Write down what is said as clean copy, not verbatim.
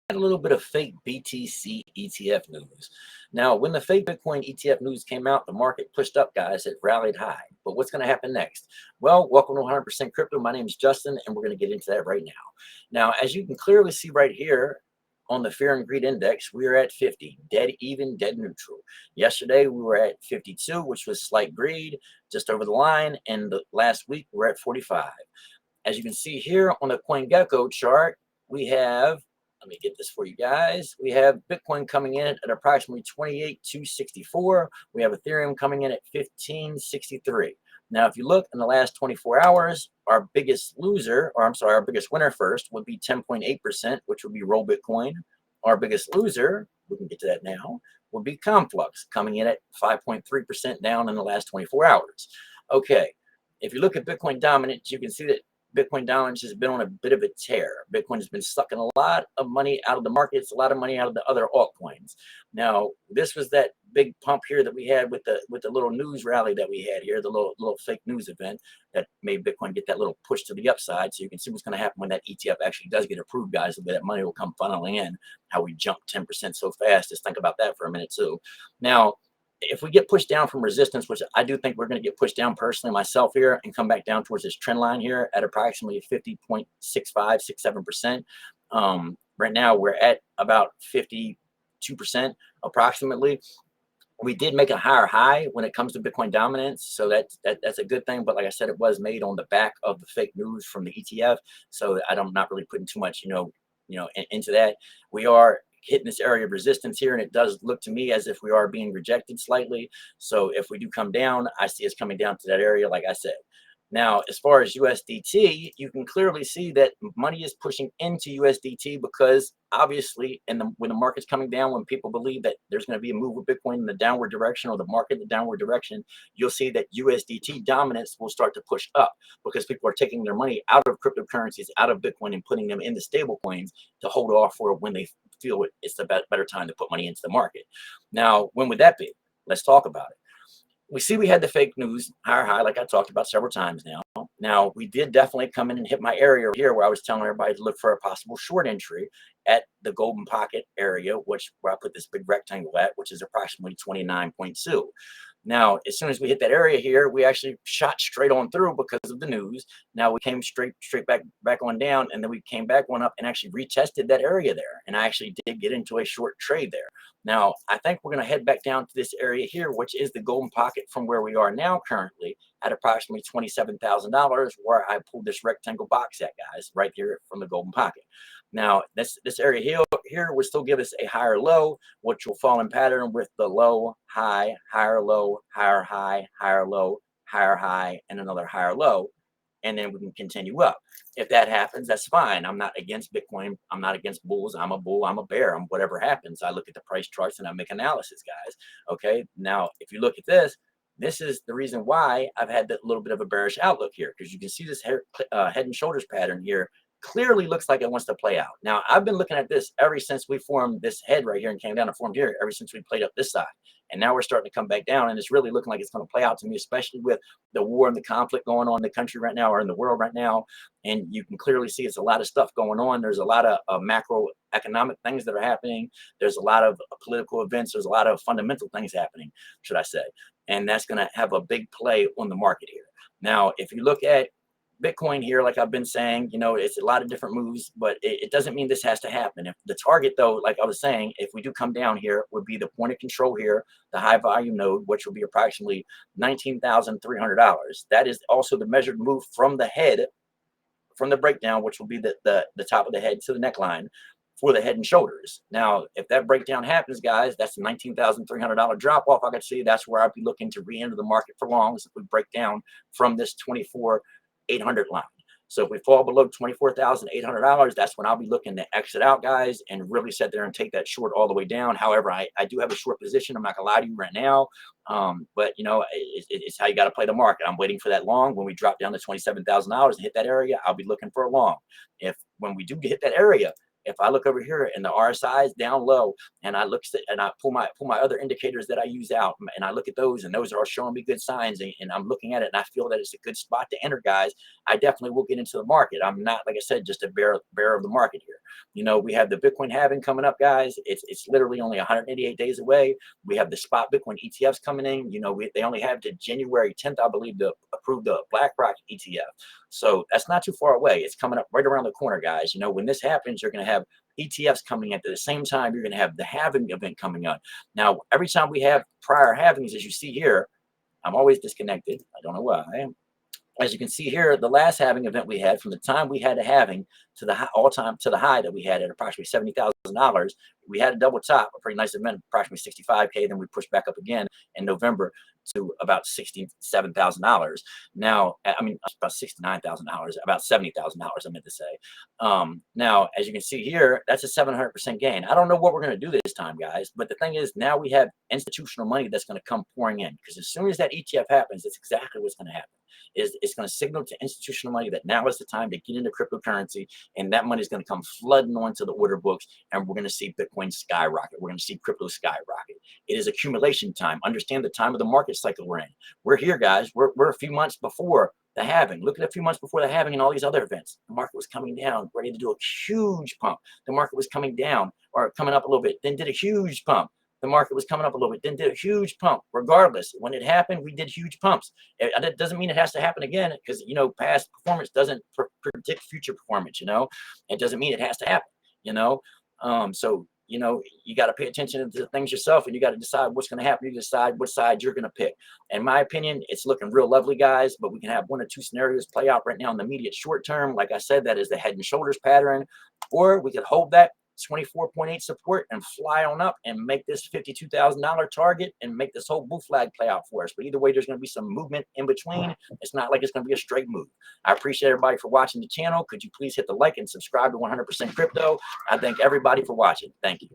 a little bit of fake BTC ETF news. Now, when the fake Bitcoin ETF news came out, the market pushed up, guys. It rallied high. But what's going to happen next? Well, welcome to 100% Crypto. My name is Justin, and we're going to get into that right now. Now, as you can clearly see right here on the Fear and Greed Index, we are at 50, dead even, dead neutral. Yesterday, we were at 52, which was slight greed, just over the line. And the last week, we're at 45. As you can see here on the CoinGecko chart, we have, let me get this for you guys. We have Bitcoin coming in at approximately 28,264. We have Ethereum coming in at 1563. Now, if you look in the last 24 hours, our biggest loser, or I'm sorry, our biggest winner first would be 10.8%, which would be Roll Bitcoin. Our biggest loser, we can get to that now, would be Conflux, coming in at 5.3% down in the last 24 hours. Okay, if you look at Bitcoin dominance, you can see that Bitcoin dominance has been on a bit of a tear. Bitcoin has been sucking a lot of money out of the markets, a lot of money out of the other altcoins. Now, this was that big pump here that we had with the little news rally that we had here, the little fake news event that made Bitcoin get that little push to the upside. So you can see what's going to happen when that ETF actually does get approved, guys. That money will come funneling in. How we jumped 10% so fast. Just think about that for a minute too. Now, if we get pushed down from resistance, which I do think we're going to get pushed down personally myself here and come back down towards this trend line here at approximately 50.6567%. Right now we're at about 52% approximately. We did make a higher high when it comes to Bitcoin dominance, so that's a good thing. But like I said, it was made on the back of the fake news from the ETF, so I'm not really putting too much, into that. We are hitting this area of resistance here, and it does look to me as if we are being rejected slightly. So if we do come down, I see us coming down to that area, like I said. Now, as far as USDT, you can clearly see that money is pushing into USDT because obviously when the market's coming down, when people believe that there's going to be a move with Bitcoin in the downward direction or the market in the downward direction, you'll see that USDT dominance will start to push up because people are taking their money out of cryptocurrencies, out of Bitcoin, and putting them into stable coins to hold off for when they feel it's the better time to put money into the market. Now, when would that be? Let's talk about it. We see we had the fake news higher high, like I talked about several times now. Now, we did definitely come in and hit my area here where I was telling everybody to look for a possible short entry at the golden pocket area, where I put this big rectangle at, which is approximately 29.2. Now, as soon as we hit that area here, we actually shot straight on through because of the news. Now we came straight back on down, and then we came back on up and actually retested that area there. And I actually did get into a short trade there. Now, I think we're going to head back down to this area here, which is the golden pocket from where we are now currently at approximately $27,000, where I pulled this rectangle box at, guys, right here from the golden pocket. Now, this area here will still give us a higher low, which will fall in pattern with the low, high, higher low, higher high, higher low, higher high, and another higher low. And then we can continue up. If that happens, that's fine. I'm not against Bitcoin. I'm not against bulls. I'm a bull. I'm a bear. Whatever happens. I look at the price charts and I make analysis, guys. Okay. Now, if you look at this is the reason why I've had that little bit of a bearish outlook here, because you can see this head and shoulders pattern here clearly looks like it wants to play out. Now, I've been looking at this ever since we formed this head right here and came down and formed here, ever since we played up this side. And now we're starting to come back down, and it's really looking like it's going to play out to me, especially with the war and the conflict going on in the country right now, or in the world right now. And you can clearly see it's a lot of stuff going on. There's a lot of macroeconomic things that are happening. There's a lot of political events. There's a lot of fundamental things happening, should I say. And that's going to have a big play on the market here. Now, if you look at Bitcoin here, like I've been saying, it's a lot of different moves, but it doesn't mean this has to happen. If the target, though, like I was saying, if we do come down here, would be the point of control here, the high volume node, which will be approximately $19,300. That is also the measured move from the head, from the breakdown, which will be the top of the head to the neckline for the head and shoulders. Now, if that breakdown happens, guys, that's a $19,300 drop off. I could see that's where I'd be looking to re-enter the market for longs if we break down from this 24,800 line. So if we fall below $24,800, that's when I'll be looking to exit out, guys, and really sit there and take that short all the way down. However, I do have a short position. I'm not gonna lie to you right now, but it's how you got to play the market. I'm waiting for that long. When we drop down to $27,000 and hit that area, I'll be looking for a long. When we do hit that area, if I look over here and the RSI is down low, and I pull my other indicators that I use out, and I look at those, and those are showing me good signs, and I'm looking at it, and I feel that it's a good spot to enter, guys, I definitely will get into the market. I'm not, like I said, just a bear of the market here. You know, we have the Bitcoin halving coming up, guys. It's literally only 188 days away. We have the spot Bitcoin ETFs coming in. You know, they only have to January 10th, I believe, to approve the BlackRock ETF. So that's not too far away. It's coming up right around the corner, guys. You know, when this happens, you're going to have ETFs coming in at the same time. You're going to have the halving event coming up. Now, every time we have prior halvings, as you see here, I'm always disconnected. I don't know why. As you can see here, the last halving event we had, from the time we had a halving to the high, all time to the high that we had at approximately $70,000, we had a double top, a pretty nice event, approximately 65K. Then we pushed back up again in November to about $67,000. Now, I mean, about $69,000, about $70,000, I meant to say. Now, as you can see here, that's a 700% gain. I don't know what we're going to do this time, guys, but the thing is, now we have institutional money that's going to come pouring in, because as soon as that ETF happens, that's exactly what's going to happen. It's going to signal to institutional money that now is the time to get into cryptocurrency, and that money is going to come flooding onto the order books, and we're going to see Bitcoin skyrocket. We're going to see crypto skyrocket. It is accumulation time. Understand the time of the market cycle we're in. We're here, guys. We're a few months before the halving. Look at a few months before the halving and all these other events. The market was coming down, ready to do a huge pump. The market was coming down, or coming up a little bit, then did a huge pump. The market was coming up a little bit, then did a huge pump. Regardless, when it happened, we did huge pumps. It doesn't mean it has to happen again, because, you know, past performance doesn't predict future performance. You know, it doesn't mean it has to happen. You know, so, you know, you got to pay attention to things yourself, and you got to decide what's going to happen. You decide what side you're going to pick. In my opinion, it's looking real lovely, guys, but we can have one or two scenarios play out right now in the immediate short term. Like I said, that is the head and shoulders pattern, or we could hold that 24.8 support and fly on up and make this $52,000 target and make this whole blue flag play out for us. But either way, there's going to be some movement in between. It's not like it's going to be a straight move. I appreciate everybody for watching the channel. Could you please hit the like and subscribe to 100% Crypto? I thank everybody for watching. Thank you.